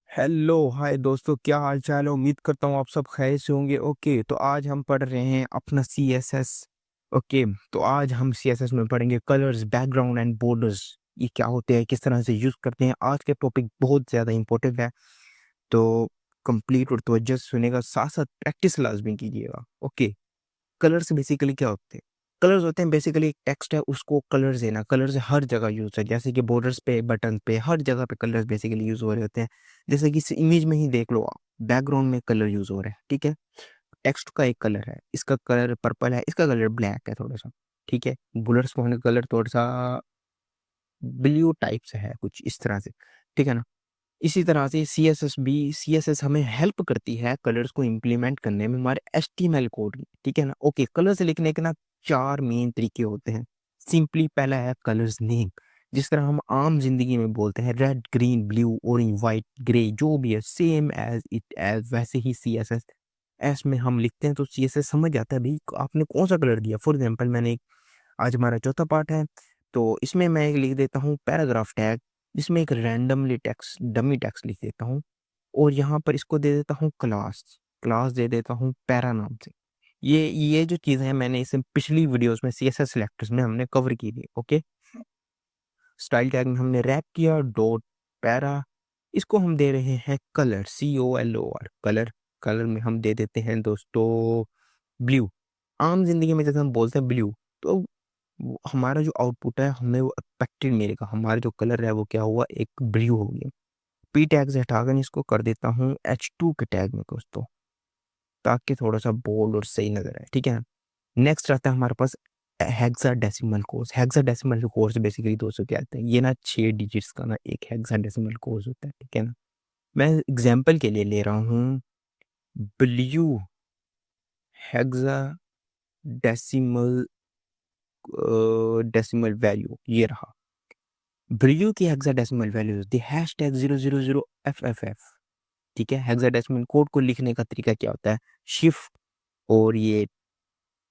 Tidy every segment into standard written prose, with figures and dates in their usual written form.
Hello hi दोस्तों, क्या हाल चाल है। उम्मीद करता हूँ आप सब खैर से होंगे। ओके, तो आज हम पढ़ रहे हैं अपना सी एस एस। ओके, तो आज हम सी एस एस में पढ़ेंगे कलर्स, बैकग्राउंड एंड बॉर्डर्स। ये क्या होते हैं, किस तरह से यूज करते हैं। आज के टॉपिक बहुत ज्यादा इंपॉर्टेंट है, तो कंप्लीट और तवज्जो से सुनेगा, साथ साथ प्रैक्टिस लाजमी कीजिएगा। ओके, कलर्स बेसिकली क्या होते हैं। कलर्स होते हैं बेसिकली एक टेक्स्ट है, उसको कलर्स देना। कलर्स हर जगह यूज है, जैसे कि बॉर्डर्स पे, बटन पे, हर जगह पे कलर्स बेसिकली यूज हो रहे होते हैं। जैसे कि इस इमेज में ही देख लो आप, बैकग्राउंड में कलर यूज हो रहा है। ठीक है, टेक्स्ट का एक कलर है, इसका कलर पर्पल है, इसका कलर ब्लैक है थोड़ा सा। ठीक है, बुलेट्स का कलर थोड़ा सा ब्लू टाइप से है, कुछ इस तरह से। ठीक है ना। इसी तरह से सी एस एस हमें हेल्प करती है कलर्स को इम्प्लीमेंट करने में हमारे HTML कोड की। ठीक है ना। ओके, कलर्स लिखने के ना चार मेन तरीके होते हैं। सिंपली पहला है कलर्स नेम, जिस तरह हम आम जिंदगी में बोलते हैं red, green, blue, orange, white, grey, जो भी है सेम एज इट एज, वैसे ही सी एस एस में हम लिखते हैं तो सी एस एस समझ जाता है भाई आपने कौन सा कलर दिया। फॉर एग्जाम्पल, आज हमारा चौथा पार्ट है, तो इसमें मैं एक लिख देता हूँ पैराग्राफ टैग, जिसमें एक रैंडमली टेक्स्ट, डमी टेक्स्ट लिख देता हूँ। और यहाँ पर इसको दे देता हूँ क्लास, क्लास दे देता हूँ पैरा नाम से। ये जो चीज़ है मैंने इसे पिछली वीडियोस में CSS सिलेक्टर्स में हमने कवर की थी। ओके, स्टाइल टैग में हमने रैप किया डॉट पैरा। इसको हम दे रहे हैं कलर, COLOR कलर। कलर में हम दे देते हैं दोस्तों ब्लू। आम जिंदगी में जैसे हम बोलते हैं ब्लू, तो हमारा जो आउटपुट है हमें वो एक्सपेक्टेड मिलेगा। हमारा जो कलर है वो क्या हुआ, एक ब्लू हो गया। पी टैग से हटाकर इसको कर देता हूँ H2 के टैग में दोस्तों, ताकि थोड़ा सा बोल्ड और सही नजर आए। ठीक है। नेक्स्ट आता है हमारे पास hexadecimal course. Hexadecimal course basically दोस्तों क्या होते हैं, ये ना 6 डिजिट्स का ना एक हेक्साडेसिमल कोर्स होता है। ठीक है ना। मैं एग्जाम्पल के लिए ले रहा हूँ ब्लू हेक्साडेसिमल डेसिमल वैल्यू, ये रहा। ब्रियो की हेक्साडेसिमल वैल्यू होती है #000FFF। ठीक है, हेक्साडेसिमल कोड को लिखने का तरीका क्या होता है, शिफ्ट और ये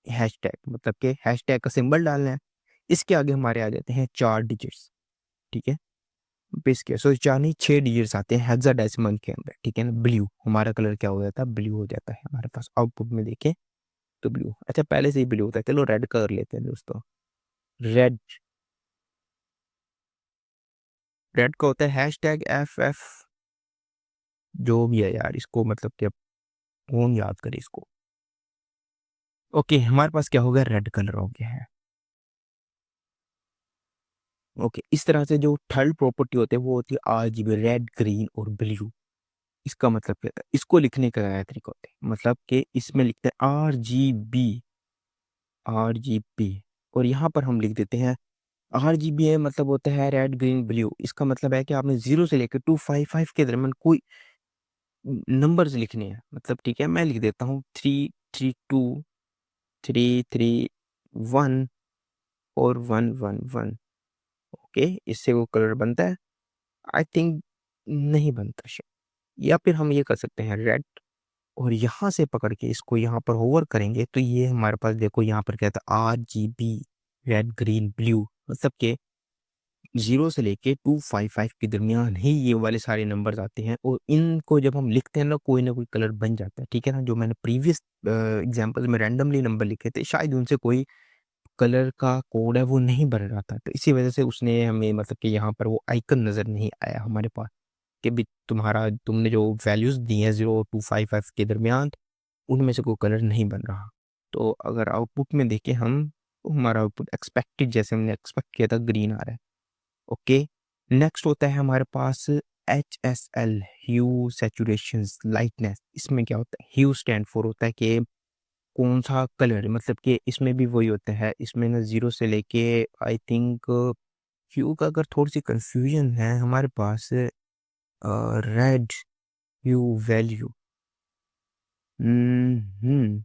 हैशटैग, मतलब कि हैशटैग का सिंबल डालना है। इसके आगे हमारे आ जाते हैं 4 डिजिट्स। ठीक है, बेसिकली सो 4 नहीं 6 डिजिट्स आते हैं हेक्साडेसिमल के अंदर। ठीक है ना। ब्लू, हमारा कलर क्या हो जाता है, ब्लू हो जाता है हमारे पास। आउटपुट में देखें तो ब्लू, अच्छा पहले से ही ब्लू होता है, चलो रेड कर लेते हैं दोस्तों। रेड, रेड का होता है #FF, जो भी है यार, इसको मतलब कि अब कौन याद करे इसको। ओके, हमारे पास क्या हो गया, रेड कलर हो गया है। ओके, इस तरह से जो थर्ड प्रॉपर्टी होते हैं वो होती है RGB, रेड, ग्रीन और ब्लू। इसका मतलब क्या है, इसको लिखने का क्या तरीका होता है, मतलब कि इसमें लिखते हैं RGB, RGB, और यहाँ पर हम लिख देते हैं RGB है, मतलब होता है रेड, ग्रीन, ब्लू। इसका मतलब है कि आपने 0 से लेकर 255 के दरमियान कोई नंबर्स लिखने हैं। मतलब ठीक है, मैं लिख देता हूँ 332, 331 और 111। ओके, इससे वो कलर बनता है, आई थिंक नहीं बनता शायद। या फिर हम ये कर सकते हैं रेड, और यहाँ से पकड़ के इसको यहाँ पर होवर करेंगे तो ये हमारे पास देखो यहाँ पर क्या था, RGB, रेड, ग्रीन, ब्लू। मतलब के 0 से लेके 255 के दरमियान ही ये वाले सारे नंबर्स आते हैं, और इनको जब हम लिखते हैं ना कोई कलर बन जाता है। ठीक है ना। जो मैंने प्रीवियस एग्जांपल्स में रैंडमली नंबर लिखे थे, शायद उनसे कोई कलर का कोड है वो नहीं बन रहा था, तो इसी वजह से उसने हमें मतलब कि यहाँ पर वो आइकन नज़र नहीं आया हमारे पास, कि भी तुमने जो वैल्यूज़ दी हैं 0 to 55 के दरमियान, उनमें से कोई कलर नहीं बन रहा। तो अगर आउटपुट में देखें हम, तो हमारा आउटपुट एक्सपेक्टेड, जैसे हमने एक्सपेक्ट किया था, ग्रीन आ रहा है। ओके, नेक्स्ट होता है हमारे पास HSL, ह्यू सैचुरेशन लाइटनेस। इसमें क्या होता है, ह्यू स्टैंड फॉर होता है कि कौन सा कलर, मतलब कि इसमें भी वही होता है। इसमें ना 0 से लेके आई थिंक ह्यू का अगर थोड़ी सी कंफ्यूजन है हमारे पास, रेड ह्यू वैल्यू, हम्म,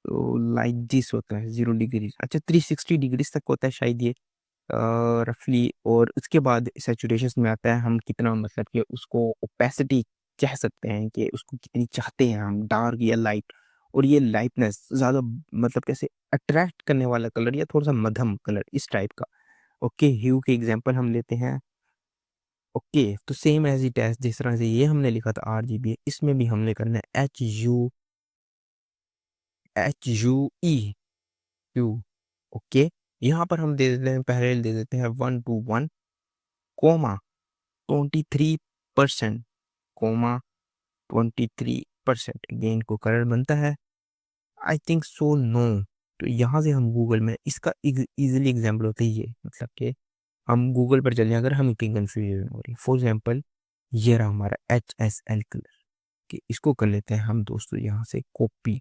तो लाइक दिस होता है 0 डिग्री, अच्छा 360 डिग्रीज तक होता है शायद ये, रफली। और उसके बाद सैचुरेशन में आता है हम कितना, मतलब कि उसको ओपेसिटी कह सकते हैं, कि उसको कितनी चाहते हैं हम, डार्क या लाइट। और ये लाइटनेस ज़्यादा, मतलब कैसे अट्रैक्ट करने वाला कलर या थोड़ा सा मध्यम कलर, इस टाइप का। ओके, ह्यू के एग्जांपल हम लेते हैं ओके, तो सेम एज इट एज जिस तरह से ये हमने लिखा था RGB, इसमें भी हमने करना है HU, ओके। यहाँ पर हम दे देते हैं, पहले दे देते हैं 1 to 1 कोमा 23%, कोमा 23%, अगेन को कलर बनता है आई थिंक सो नो। तो यहाँ से हम गूगल में इसका इजीली एग्जाम्पल होता है ये, मतलब कि हम गूगल पर चले अगर हमें कहीं कंफ्यूजन हो रही, फॉर एग्जाम्पल ये रहा हमारा HSL कलर, कि इसको कर लेते हैं हम दोस्तों यहाँ से कॉपी।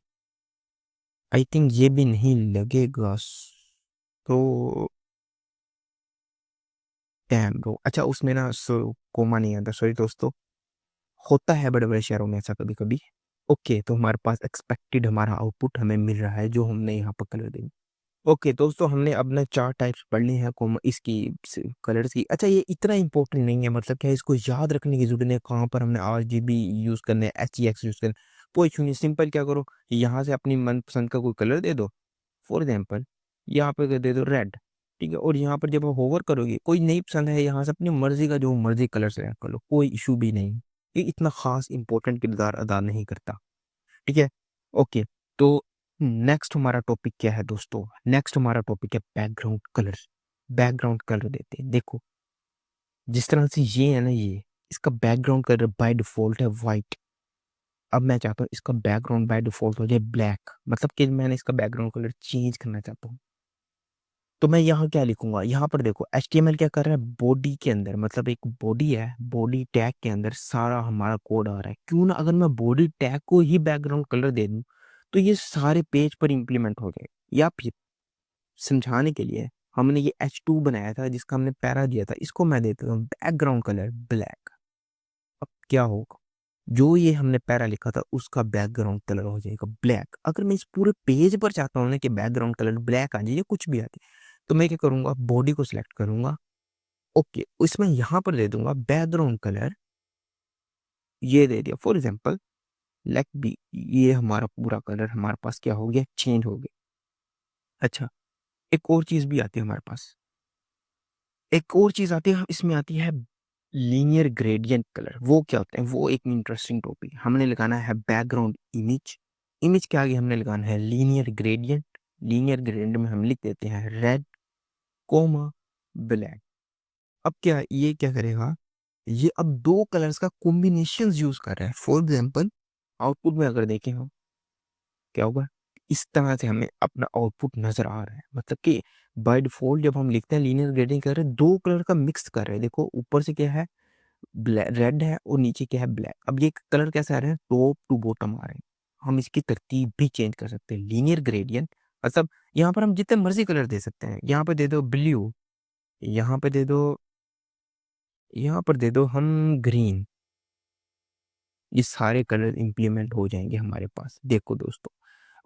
आई थिंक ये भी नहीं लगेगा, तो डैम ब्रो, अच्छा उसमें ना कोमा नहीं आता, सॉरी दोस्तों, होता है बड़े बड़े शहरों में ऐसा कभी कभी। ओके, तो हमारे पास एक्सपेक्टेड हमारा आउटपुट हमें मिल रहा है जो हमने यहाँ पर कलर देंगे। ओके दोस्तों, हमने अपने 4 टाइप्स पढ़ ली हैं इसकी कलर्स की। अच्छा ये इतना इंपॉर्टेंट नहीं है, मतलब क्या इसको याद रखने की जरूरत नहीं है कहाँ पर हमने RGB यूज़ करने हैं, HEX यूज़ करना है। कोई इशू नहीं, सिंपल क्या करो, यहाँ से अपनी मनपसंद का कोई कलर दे दो। फॉर एग्जाम्पल यहाँ पे दे दो रेड, ठीक है, और यहाँ पर जब आप होवर करोगे कोई नहीं पसंद है, यहाँ से अपनी मर्जी का जो मर्जी कलर सेलेक्ट कर लो, कोई इशू भी नहीं। ये इतना खास इंपॉर्टेंट किरदार अदा नहीं करता, ठीक है। ओके, तो नेक्स्ट हमारा टॉपिक क्या है दोस्तों, नेक्स्ट हमारा टॉपिक है बैकग्राउंड कलर। बैकग्राउंड कलर देते हैं, देखो जिस तरह से ये है ना, ये इसका बैकग्राउंड कलर बाय डिफॉल्ट है वाइट। अब मैं चाहता हूँ इसका बैकग्राउंड बाय डिफॉल्ट हो जाए ब्लैक, मतलब कि मैंने इसका बैकग्राउंड कलर चेंज करना चाहता हूँ। तो मैं यहाँ क्या लिखूंगा, यहाँ पर देखो HTML क्या कर रहा है, बॉडी के अंदर, मतलब एक बॉडी है, बॉडी टैग के अंदर सारा हमारा कोड आ रहा है। क्यों ना अगर मैं बॉडी टैग को ही बैकग्राउंड कलर दे दूँ तो ये सारे पेज पर इंप्लीमेंट हो गए। या फिर समझाने के लिए हमने ये H2 बनाया था जिसका हमने पैरा दिया था, इसको मैं देता हूँ बैकग्राउंड कलर ब्लैक। अब क्या होगा, जो ये हमने पैरा लिखा था उसका बैकग्राउंड कलर हो जाएगा ब्लैक। अगर मैं इस पूरे पेज पर चाहता हूँ ना कि बैकग्राउंड कलर ब्लैक आ जाए या कुछ भी आते, तो मैं क्या करूंगा, बॉडी को सिलेक्ट करूंगा, ओके, इसमें यहां पर दे दूंगा बैकग्राउंड कलर, ये दे दिया फॉर एग्जांपल लेट बी, ये हमारा पूरा कलर हमारे पास क्या हो गया, चेंज हो गया। अच्छा, एक और चीज भी आती है हमारे पास, एक और चीज आती है, इसमें आती है लीनियर ग्रेडियंट कलर। वो क्या होते हैं, वो एक इंटरेस्टिंग टॉपिक, हमने लगाना है बैकग्राउंड इमेज, इमेज के आगे हमने लगाना है लीनियर ग्रेडियंट। लीनियर ग्रेडियंट में हम लिख देते हैं रेड कोमा ब्लैक। अब क्या ये क्या करेगा, ये अब दो कलर्स का कॉम्बिनेशन यूज कर रहा है। फॉर एग्जाम्पल आउटपुट में अगर देखें हम, क्या होगा, इस तरह से हमें अपना आउटपुट नजर आ रहा है, मतलब कि बाय डिफॉल्ट जब हम लिखते हैं लीनियर ग्रेडिंग कर रहे हैं, दो कलर का मिक्स कर रहे हैं। देखो ऊपर से क्या है, रेड है, और नीचे क्या है, ब्लैक। अब ये कलर कैसे आ रहे हैं, टॉप टू बॉटम आ रहे हैं। हम इसकी तरतीब भी चेंज कर सकते हैं, लीनियर ग्रेडियंट, मतलब यहाँ पर हम जितने मर्जी कलर दे सकते हैं। यहाँ पे दे दो ब्लू, यहाँ पे दे दो, यहाँ पर दे दो हम ग्रीन, ये सारे कलर इंप्लीमेंट हो जाएंगे हमारे पास। देखो दोस्तों,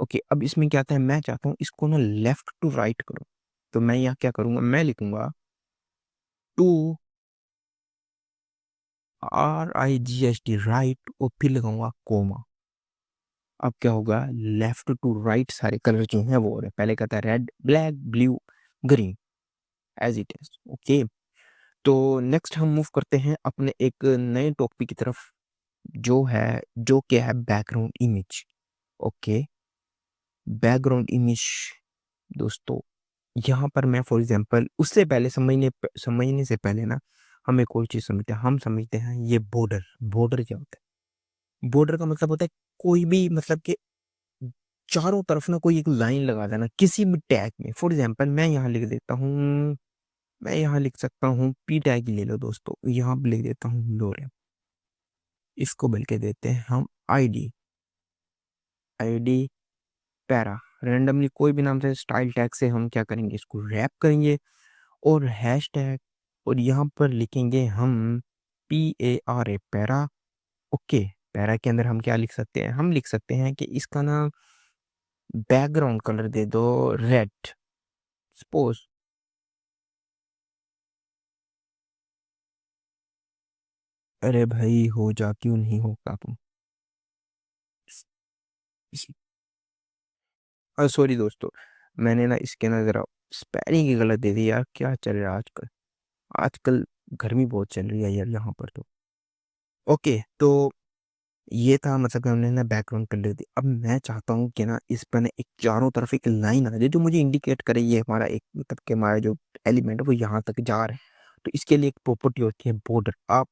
ओके, अब इसमें क्या आता है, मैं चाहता हूँ इसको ना लेफ्ट टू राइट करो, तो मैं यहाँ क्या करूंगा, मैं लिखूंगा टू RIGHT राइट, और फिर लगाऊंगा कोमा। अब क्या होगा, लेफ्ट टू राइट सारे कलर जो हैं वो हो रहे हैं। पहले कहता है red black blue green, as it is, okay. तो नेक्स्ट हम मूव करते हैं अपने एक नए टॉपिक की तरफ, जो है, जो क्या है, background image. Okay, background image दोस्तों, यहाँ पर मैं फॉर एग्जांपल उससे पहले समझने से पहले ना, हम एक और चीज समझते हैं, हम समझते हैं ये बॉर्डर। बॉर्डर क्या होता है, बॉर्डर का मतलब होता है कोई भी, मतलब कि चारों तरफ ना कोई एक लाइन लगा देना किसी भी टैग में। फॉर एग्जांपल मैं यहाँ लिख देता हूँ, मैं यहाँ लिख सकता हूँ पी टैग ले लो दोस्तों, यहाँ पे लिख देता हूँ लोरे, इसको बल्कि देते हैं हम आईडी, आईडी पैरा, रेंडमली कोई भी नाम से स्टाइल टैग से हम क्या करेंगे, इसको रैप करेंगे, और हैश टैग, और यहाँ पर लिखेंगे हम PARA पैरा। ओके, पैरा के अंदर हम क्या लिख सकते हैं, हम लिख सकते हैं कि इसका ना बैकग्राउंड कलर दे दो रेड, सपोज। अरे भाई हो जा, क्यों नहीं होगा तुम, सॉरी दोस्तों, मैंने ना इसके ना जरा स्पेलिंग की गलत दे दी यार, क्या चल रहा है आजकल, आजकल गर्मी बहुत चल रही है यार यहाँ पर तो। ओके, तो ये था मतलब कि हमने ना बैकग्राउंड कर ली थी। अब मैं चाहता हूँ कि ना इस पर ना एक चारों तरफ एक लाइन आ जाए जो मुझे इंडिकेट करे ये हमारा एक मतलब कि हमारा जो एलिमेंट है वो यहाँ तक जा रहा है। तो इसके लिए एक प्रॉपर्टी होती है बॉर्डर। आप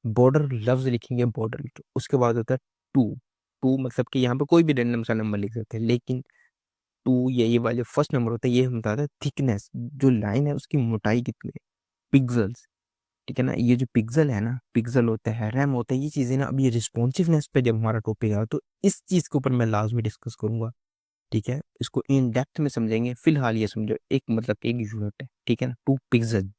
बॉर्डर लफ्ज लिखेंगे बॉर्डर, तो उसके बाद होता है टू। टू मतलब कि यहाँ पे कोई भी रैंडम सा नंबर लिख सकते हैं, लेकिन टू ये वाले फर्स्ट नंबर होता है, ये हम बताते हैं थिकनेस, जो लाइन है उसकी मोटाई कितनी है, पिक्सल्स। ठीक है ना, ये जो पिक्सल है ना, पिक्सल होता है, रैम होता है, ये चीजें ना, अब ये रिस्पॉन्सिवनेस पे जब हमारा टॉपिक आया तो इस चीज के ऊपर मैं लाजमी डिस्कस करूंगा। ठीक है, इसको इन डेप्थ में समझेंगे। फिलहाल ये समझो एक मतलब कि एक यूनिट है, ठीक है ना, 2 पिक्सल।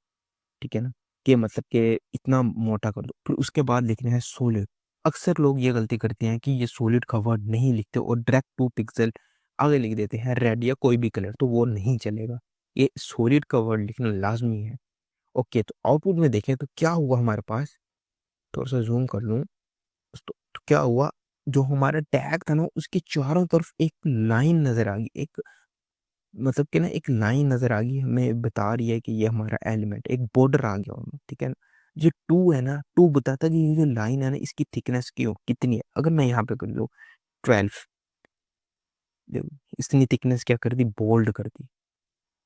ठीक है ना, कि मतलब कि इतना मोटा कर दो, फिर उसके बाद लिखना है सॉलिड। अक्सर लोग ये गलती करते हैं कि ये सॉलिड का वर्ड नहीं लिखते और डायरेक्ट 2 पिक्सल आगे लिख देते हैं रेड या कोई भी कलर, तो वो नहीं चलेगा। ये सॉलिड का वर्ड लिखना लाजमी है। ओके, तो आउटपुट में देखें तो क्या हुआ हमारे पास, थोड़ा सा जूम कर लूँ। तो क्या हुआ, जो हमारा टैग था ना उसके चारों तरफ एक लाइन नजर आ गई, एक मतलब कि ना एक लाइन नजर आ गई, हमें बता रही है कि ये हमारा एलिमेंट, एक बॉर्डर आ गया उनमें। ठीक है ना, जो टू है ना, टू बताता है कि ये जो लाइन है ना इसकी थिकनेस क्यों कितनी है। अगर मैं यहाँ पे कर दूँ 12, इसने थिकनेस क्या कर दी, बोल्ड कर दी।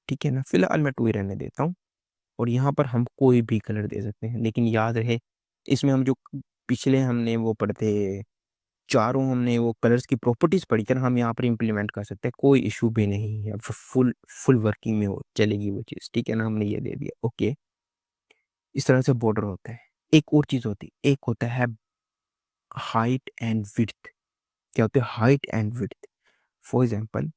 ठीक है ना, फिलहाल मैं टू ही रहने देता हूँ। और यहाँ पर हम कोई भी कलर दे सकते हैं, लेकिन याद रहे इसमें हम जो पिछले हमने वो पढ़ते, चारों हमने वो कलर्स की प्रॉपर्टीज पढ़ी थी ना, हम यहाँ पर इम्प्लीमेंट कर सकते हैं, कोई इशू भी नहीं है, फुल फुल वर्किंग में हो चलेगी वो चीज़। ठीक है ना, हमने ये दे दिया। ओके, इस तरह से बॉर्डर होता है। एक और चीज़ होती है, एक होता है हाइट एंड विड्थ। क्या होता है height and width? For example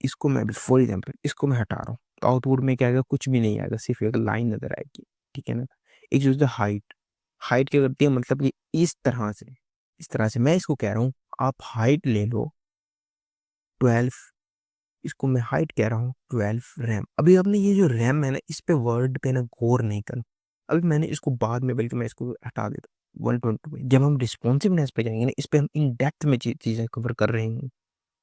इसको मैं हटा रहा हूँ, तो आउटपुट में क्या आएगा, कुछ भी नहीं आएगा, सिर्फ एक लाइन नजर आएगी। ठीक है ना, एक चीज हाइट। हाइट क्या करती है, मतलब कि इस तरह से मैं इसको कह रहा हूँ, आप हाइट ले लो 12, इसको मैं हाइट कह रहा हूँ 12 रैम। अभी आपने ये जो रैम है ना, इस पे वर्ड पे ना गौर नहीं कर, अभी मैंने इसको बाद में, बल्कि मैं इसको हटा देता हूँ 120 पे। जब हम रिस्पॉन्सिवनेस पे जाएंगे ना, इस पे हम इन डेप्थ में चीजें कवर कर रहे हैं,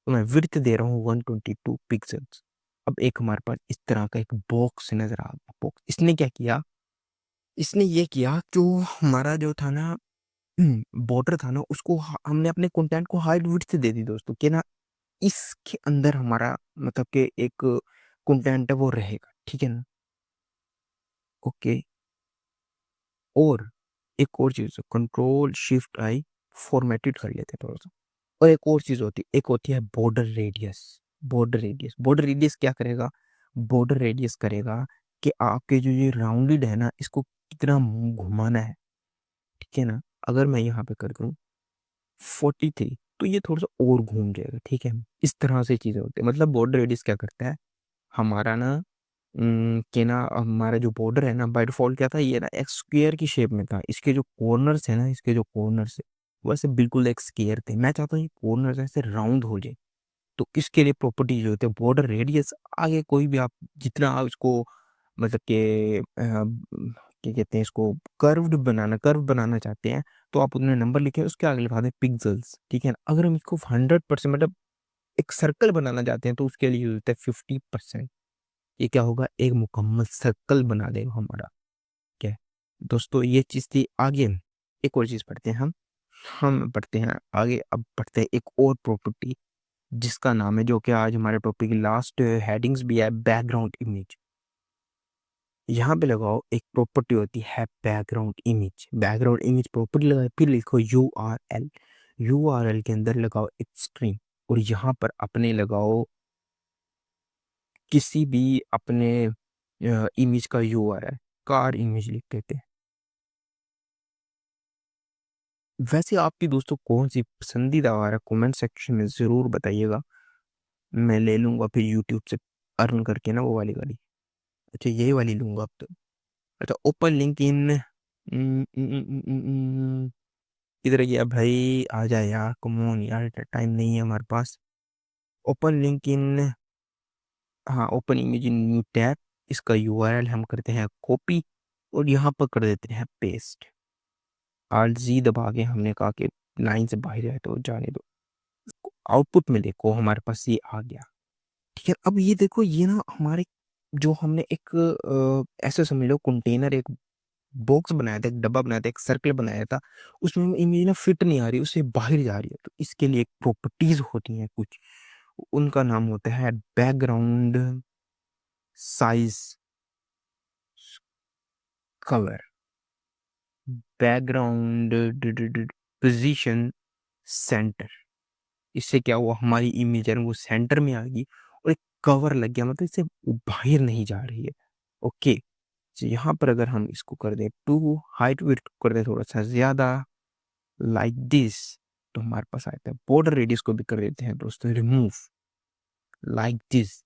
तो मैं विड्थ दे रहा हूँ 122 पिक्सल्स। अब एक हमारे पास इस तरह का एक बॉक्स नजर आ गया। बॉक्स इसने क्या किया, इसने ये किया, जो हमारा जो था ना बॉर्डर था ना, उसको हमने अपने कंटेंट को हाइट विड्थ दे दी दोस्तों, कि ना इसके अंदर हमारा मतलब कि एक कंटेंट है वो रहेगा। ठीक है ना, ओके। और एक और चीज, कंट्रोल शिफ्ट आई, फॉर्मेटेड कर लेते हैं थोड़ा सा। और एक और चीज होती है, एक होती है बॉर्डर रेडियस। बॉर्डर रेडियस क्या करेगा, बॉर्डर रेडियस करेगा कि आपके जो ये राउंडेड है ना, इसको कितना घुमाना है। ठीक है ना, अगर मैं यहाँ पे कर दूँ 43, तो ये थोड़ा सा और घूम जाएगा। ठीक है, इस तरह से चीजें होती है। मतलब बॉर्डर रेडियस क्या करता है हमारा ना, कि ना हमारा जो बॉर्डर है ना, बाय डिफॉल्ट क्या था, ये ना एक स्क्वायर की शेप में था। इसके जो कॉर्नर्स है ना, इसके जो कॉर्नर्स है वैसे बिल्कुल एक स्क्वायर थे। मैं चाहता हूँ ये कॉर्नर्स ऐसे राउंड हो जाए, तो इसके लिए प्रॉपर्टी जो होती है बॉर्डर रेडियस। आगे कोई भी आप जितना आप इसको मतलब के क्या कहते हैं इसको, कर्व बनाना चाहते हैं, तो आप उतने नंबर लिखे, उसके आगे लिखा दें पिक्सल्स। ठीक है ना, अगर हम इसको 100% मतलब एक सर्कल बनाना चाहते हैं, तो उसके लिए यूज होता है 50%। ये क्या होगा, एक मुकम्मल सर्कल बना देगा हमारा। क्या है दोस्तों, ये चीज थी। आगे एक और चीज पढ़ते हैं हम पढ़ते हैं आगे। अब पढ़ते हैं एक और प्रॉपर्टी जिसका नाम है, जो कि आज हमारे टॉपिक की लास्ट हेडिंग्स भी है, बैकग्राउंड इमेज। यहाँ पे लगाओ, एक प्रॉपर्टी होती है बैकग्राउंड इमेज प्रॉपर्टी लगाओ, फिर लिखो URL। URL के अंदर लगाओ एक स्ट्रिंग, और यहाँ पर अपने लगाओ किसी भी अपने इमेज का URL। कार इमेज लिख देते हैं। वैसे आपकी दोस्तों कौन सी पसंदीदा आ रहा है, कमेंट सेक्शन में ज़रूर बताइएगा। मैं ले लूँगा फिर यूट्यूब से अर्न करके ना वो वाली गाड़ी। अच्छा, यही वाली लूँगा अब तो। अच्छा, ओपन लिंक इन, किधर गया भाई, आ जा यार, कमोन यार, टाइम नहीं है हमारे पास। ओपन लिंक इन, हाँ, open image in new tab. इसका URL हम करते हैं कॉपी, और यहाँ पर कर देते हैं पेस्ट। Alt Z दबा के हमने कहा कि लाइन से बाहर है तो जाने दो। आउटपुट में देखो हमारे पास ये आ गया। ठीक है, अब ये देखो, ये ना हमारे जो हमने एक ऐसे समझ लो कंटेनर, एक बॉक्स बनाया था, एक डब्बा बनाया था, एक सर्कल बनाया था, उसमें इमेज ना फिट नहीं आ रही, उससे बाहर जा रही है। तो इसके लिए एक प्रॉपर्टीज होती हैं कुछ, उनका नाम होता है background size cover, background position centre. इससे क्या हुआ, हमारी इमेज है ना वो सेंटर में आ गई और एक कवर लग गया, मतलब इससे बाहर नहीं जा रही है। ओके, तो यहाँ पर अगर हम इसको कर दें टू हाइट विड्थ कर दें थोड़ा सा ज्यादा, लाइक दिस, तो हमारे पास आता है। बॉर्डर रेडियस को भी कर देते हैं दोस्तों रिमूव, लाइक दिस।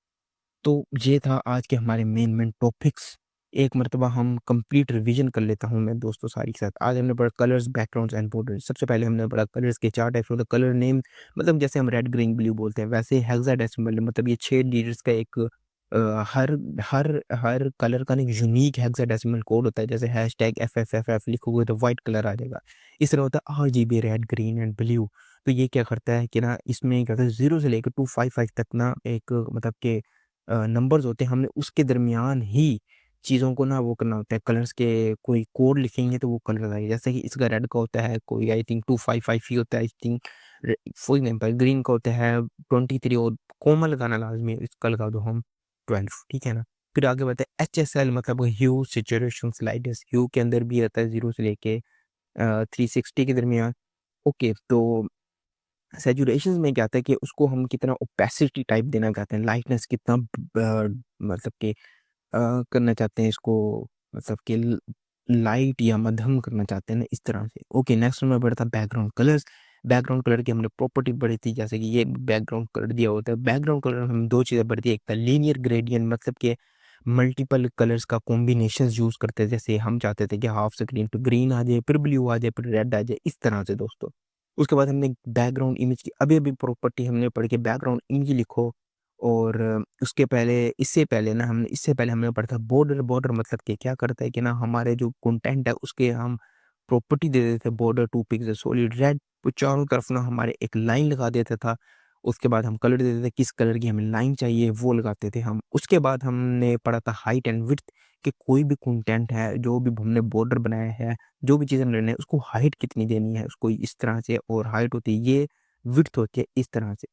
तो ये था आज के हमारे मेन मेन टॉपिक्स। एक मरतबा हम कंप्लीट रिवीजन कर लेता हूँ मैं दोस्तों सारी के साथ। आज हमने पढ़ा कलर्स, बैकग्राउंड्स एंड बॉर्डर्स। सबसे पहले हमने पढ़ा कलर्स के चार टाइप्स होते हैं। कलर नेम मतलब जैसे हम रेड ग्रीन ब्लू बोलते हैं, वैसे हेक्साडेसिमल मतलब ये 6 डिजिट्स का एक हर हर हर कलर का ना एक यूनिक हेक्साडेसिमल कोड होता है। जैसे हैशटैग FFFF लिखोगे तो व्हाइट कलर आ जाएगा। इस तरह होता है RGB, red green and blue. तो ये क्या करता है कि ना इसमें क्या होता है 0 से लेकर 255 तक ना एक मतलब के नंबर्स होते हैं, हमने उसके दरमियान ही चीज़ों को ना वो करना होता है। कलर्स के कोई कोड लिखेंगे तो वो कलर आएगा। जैसे कि इसका रेड का होता है कोई आई थिंक 255 ही होता है I think. For example green का होता है 23 और कोमा लगाना लाजमी है, इसका लगा दो हम 12, ठीक है ना। फिर आगे बढ़ते हैं HSL मतलब ह्यू सिचुएशन स्लाइडर्स। ह्यू के अंदर भी आता है 0 से लेके 360 के दरमियान। ओके, तो सैचुरेशन में क्या आता है कि उसको हम कितना ओपेसिटी टाइप देना चाहते हैं, लाइटनेस कितना मतलब कि करना चाहते हैं इसको, मतलब कि लाइट या मध्यम करना चाहते हैं ना, इस तरह से। ओके, नेक्स्ट नंबर पर था बैकग्राउंड कलर्स। बैकग्राउंड कलर की हमने प्रॉपर्टी पढ़ी थी, जैसे कि ये बैकग्राउंड कलर दिया होता है। बैकग्राउंड कलर में हम दो चीज़ें पढ़ती है, एक था लीनियर ग्रेडियंट मतलब कि मल्टीपल कलर्स का कॉम्बिनेशन यूज करते हैं। जैसे हम चाहते थे कि हाफ स्क्रीन पे ग्रीन आ जाए, फिर ब्लू आ जाए, फिर रेड आ जाए, इस तरह से दोस्तों। उसके बाद हमने बैकग्राउंड इमेज की अभी अभी प्रॉपर्टी हमने पढ़ के बैकग्राउंड इमेज लिखो। और उसके पहले इससे पहले ना हमने इससे पहले हमने पढ़ा था बॉर्डर। बॉर्डर मतलब कि क्या करता है कि ना हमारे जो कंटेंट है उसके हम प्रॉपर्टी दे देते थे बॉर्डर 2 पिक्सल सॉलिड रेड, चारों तरफ ना हमारे एक लाइन लगा देता था। उसके बाद हम कलर देते थे, किस कलर की हमें लाइन चाहिए वो लगाते थे हम। उसके बाद हमने पढ़ा था हाइट एंड विड्थ, कि कोई भी कंटेंट है, जो भी हमने बॉर्डर बनाया है, जो भी चीज़ हम लेना है उसको हाइट कितनी देनी है, उसको इस तरह से। और हाइट होती है ये, विड्थ होती है इस तरह से।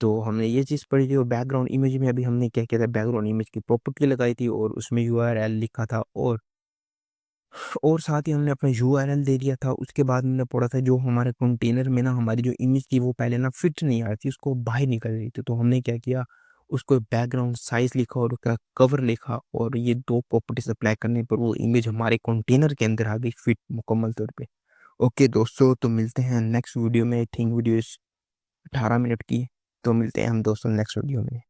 तो हमने ये चीज़ पढ़ी थी। और बैकग्राउंड इमेज में अभी हमने क्या किया था, बैकग्राउंड इमेज की प्रॉपर्टी लगाई थी और उसमें URL लिखा था। और साथ ही हमने अपना URL दे दिया था। उसके बाद हमने पढ़ा था जो हमारे कंटेनर में ना हमारी जो इमेज थी वो पहले ना फिट नहीं आ रही थी, उसको बाहर निकल रही थी। तो हमने क्या किया, उसको बैकग्राउंड साइज लिखा और उसका कवर लिखा, और ये दो प्रॉपर्टीज अप्लाई करने पर वो इमेज हमारे कंटेनर के अंदर आ गई फिट मुकम्मल तौर पे। ओके दोस्तों, तो मिलते हैं नेक्स्ट वीडियो में। आई थिंक वीडियो 18 मिनट की। तो मिलते हैं हम दोस्तों नेक्स्ट वीडियो में।